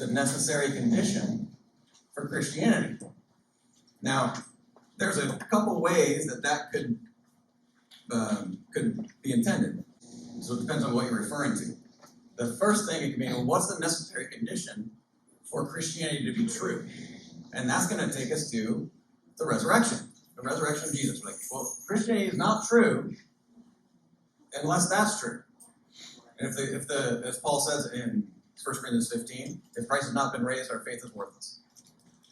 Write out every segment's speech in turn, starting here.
the necessary condition for Christianity. Now, there's a couple ways that could be intended. So it depends on what you're referring to. The first thing it could mean, well, what's the necessary condition for Christianity to be true? And that's going to take us to the resurrection of Jesus. We're like, well, Christianity is not true unless that's true. And if as Paul says in 1 Corinthians 15, if Christ has not been raised, our faith is worthless.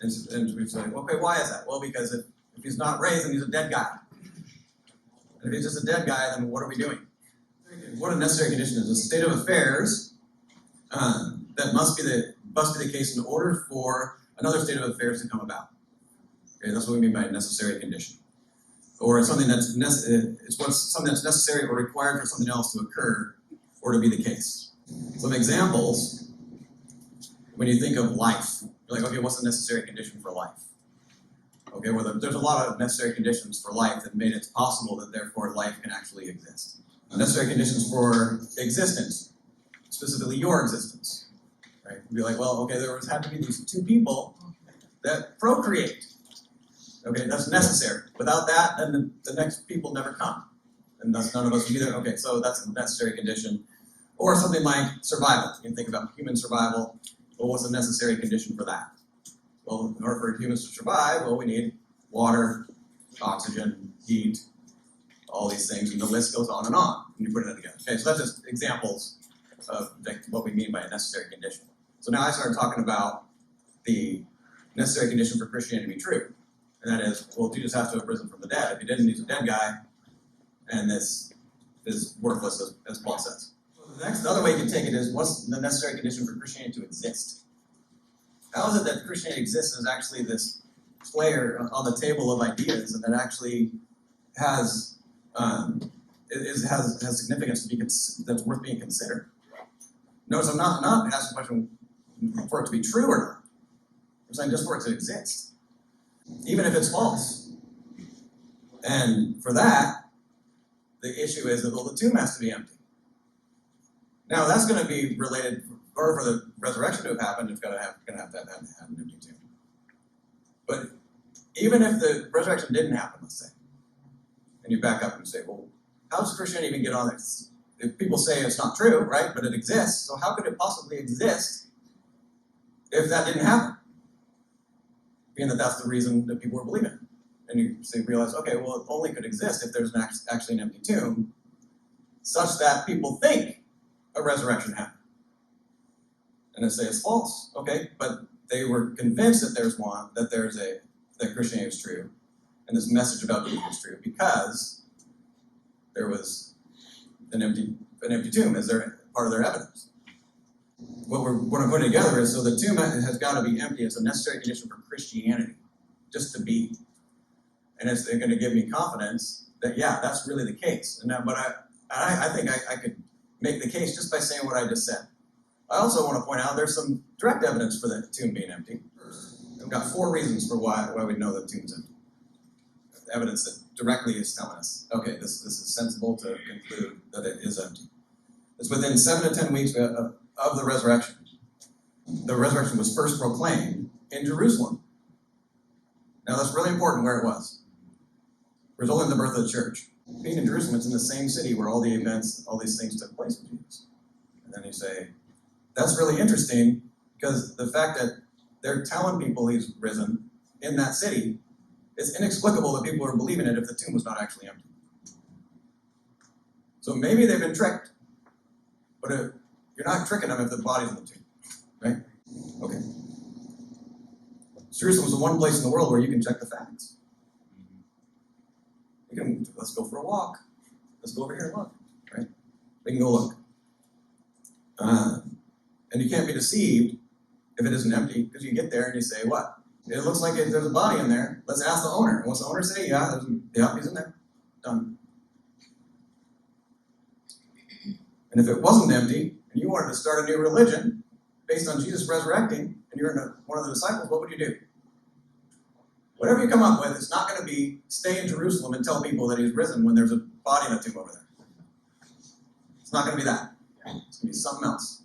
And we say, okay, why is that? Well, because if he's not raised, then he's a dead guy. And if he's just a dead guy, then what are we doing? What a necessary condition is a state of affairs that must be the case in order for another state of affairs to come about. Okay, that's what we mean by a necessary condition. Or it's something that's something that's necessary or required for something else to occur or to be the case. Some examples, when you think of life, you're like, okay, what's the necessary condition for life? Okay, well, there's a lot of necessary conditions for life that made it possible that therefore life can actually exist. Necessary conditions for existence, specifically your existence. Right? You'd be like, well, okay, had to be these two people that procreate. Okay, that's necessary. Without that, then the next people never come. And thus none of us would be there. Okay, so that's a necessary condition. Or something like survival. You can think about human survival. Well, what's the necessary condition for that? Well, in order for humans to survive, well, we need water, oxygen, heat, all these things, and the list goes on and on when you put it together. Okay, so that's just examples of what we mean by a necessary condition. So now I started talking about the necessary condition for Christianity to be true. And that is, well, Jesus has to have risen from the dead. If he didn't, he's a dead guy, and this is worthless, as Paul says. The other way you can take it is, what's the necessary condition for Christianity to exist? How is it that Christianity exists as actually this player on the table of ideas, and that actually has significance that's worth being considered? Notice I'm not asking a question for it to be true or not. I'm saying just for it to exist, even if it's false. And for that, the issue is that, well, the tomb has to be empty. Now that's going to be related, or for the resurrection to have happened, it's going to have to have an empty tomb. But even if the resurrection didn't happen, let's say, and you back up and say, well, how does Christianity even get on this? If people say it's not true, right, but it exists, so how could it possibly exist if that didn't happen? Being that that's the reason that people were believing it. And you realize, okay, well, it only could exist if there's actually an empty tomb, such that people think a resurrection happened. And they say it's false, okay, but they were convinced that there's one, that Christianity is true, and this message about Jesus is true, because there was an empty tomb as part of their evidence. What I'm putting together is, so the tomb has got to be empty. It's a necessary condition for Christianity, just to be. And it's going to give me confidence that, yeah, that's really the case. But I think I could make the case just by saying what I just said. I also want to point out there's some direct evidence for the tomb being empty. I've got 4 reasons for why we know the tomb's empty. Evidence that directly is telling us, okay, this is sensible to conclude that it is empty. It's within 7 to 10 weeks of the resurrection. The resurrection was first proclaimed in Jerusalem. Now that's really important where it was. Resulting in the birth of the church. Being in Jerusalem, it's in the same city where all the events, all these things took place with Jesus. And then you say, that's really interesting, because the fact that they're telling people he's risen in that city, it's inexplicable that people are believing it if the tomb was not actually empty. So maybe they've been tricked, but you're not tricking them if the body's in the tomb, right? Okay. Jerusalem is the one place in the world where you can check the facts. Let's go for a walk. Let's go over here and look, right? We can go look. And you can't be deceived if it isn't empty, because you get there and you say, what? It looks like there's a body in there. Let's ask the owner. And what's the owner say? Yeah, he's in there. Done. And if it wasn't empty, and you wanted to start a new religion based on Jesus resurrecting, and you're one of the disciples, what would you do? Whatever you come up with, it's not going to be stay in Jerusalem and tell people that he's risen when there's a body in a tomb over there. It's not going to be that. It's going to be something else.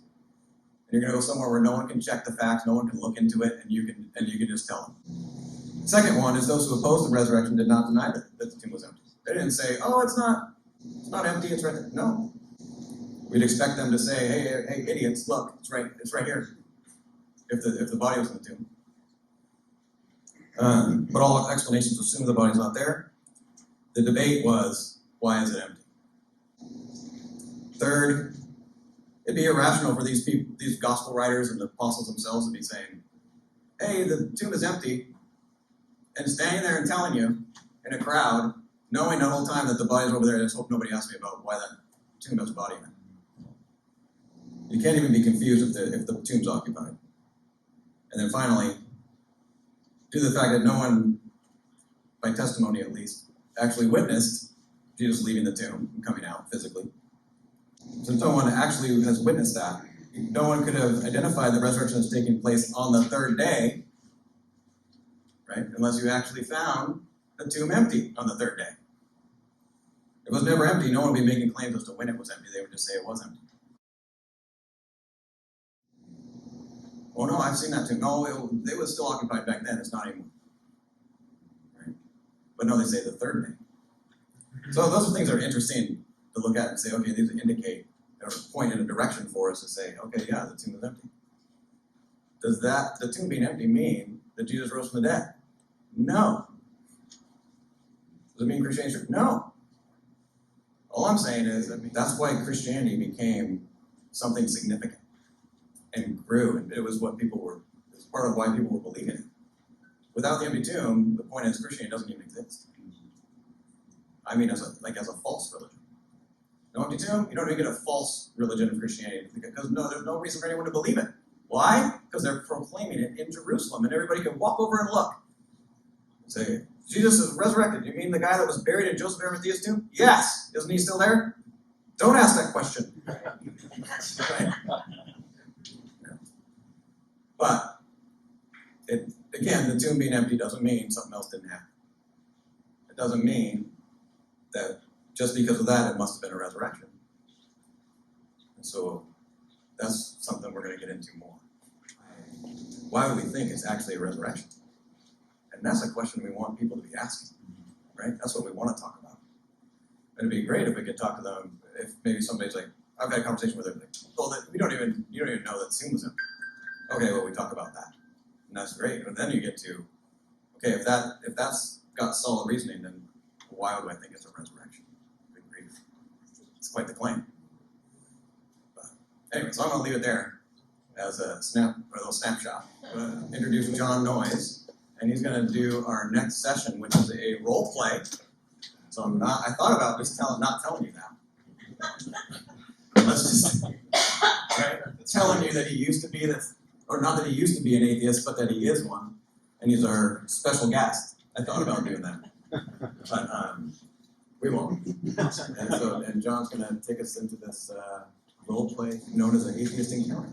And You're going to go somewhere where no one can check the facts, no one can look into it, and you can just tell them. The second one is those who oppose the resurrection did not deny that the tomb was empty. They didn't say, "Oh, it's not empty, it's right there." No. We'd expect them to say, "Hey, idiots, look, it's right here." If the body was in the tomb. But all explanations assume the body's not there. The debate was, why is it empty? Third, it'd be irrational for these gospel writers and the apostles themselves to be saying, "Hey, the tomb is empty," and standing there and telling you in a crowd, knowing the whole time that the body's over there. I just hope nobody asks me about why that tomb has a body in it. You can't even be confused if the tomb's occupied. And then finally, due to the fact that no one, by testimony at least, actually witnessed Jesus leaving the tomb and coming out physically. Since no one actually has witnessed that, no one could have identified the resurrection that's taking place on the third day, right? Unless you actually found the tomb empty on the third day. If it was never empty, no one would be making claims as to when it was empty. They would just say it was empty. Oh no, I've seen that tomb. No, it was still occupied back then. It's not anymore. Right? But no, they say the third day. So those are things that are interesting to look at and say, okay, these indicate or point in a direction for us to say, okay, yeah, the tomb is empty. Does the tomb being empty mean that Jesus rose from the dead? No. Does it mean Christianity is true? No. All I'm saying is that's why Christianity became something significant and grew, and it was part of why people were believing it. Without the empty tomb, the point is Christianity doesn't even exist. I mean, as a false religion. No empty tomb, you don't even get a false religion of Christianity because there's no reason for anyone to believe it. Why? Because they're proclaiming it in Jerusalem, and everybody can walk over and look. Say, Jesus is resurrected. You mean the guy that was buried in Joseph Arimathea's tomb? Yes. Isn't he still there? Don't ask that question. Right? But, again, the tomb being empty doesn't mean something else didn't happen. It doesn't mean that just because of that, it must have been a resurrection. And so, that's something we're going to get into more. Why would we think it's actually a resurrection? And that's a question we want people to be asking, right? That's what we want to talk about. And it'd be great if we could talk to them, if maybe somebody's like, I've had a conversation with them, like, well, you don't even know that tomb was empty. Okay, well, we talk about that. And that's great. But then you get to, okay, if that's got solid reasoning, then why would I think it's a resurrection? Good grief. It's quite the claim. But anyway, so I'm going to leave it there as a little snapshot. Introduce John Noyes, and he's going to do our next session, which is a role play. So I thought about just not telling you that. Let's just, right? Telling you that he used to be this, or not that he used to be an atheist, but that he is one, and he's our special guest. I thought about doing that, but we won't. And John's going to take us into this role play known as an atheist encounter.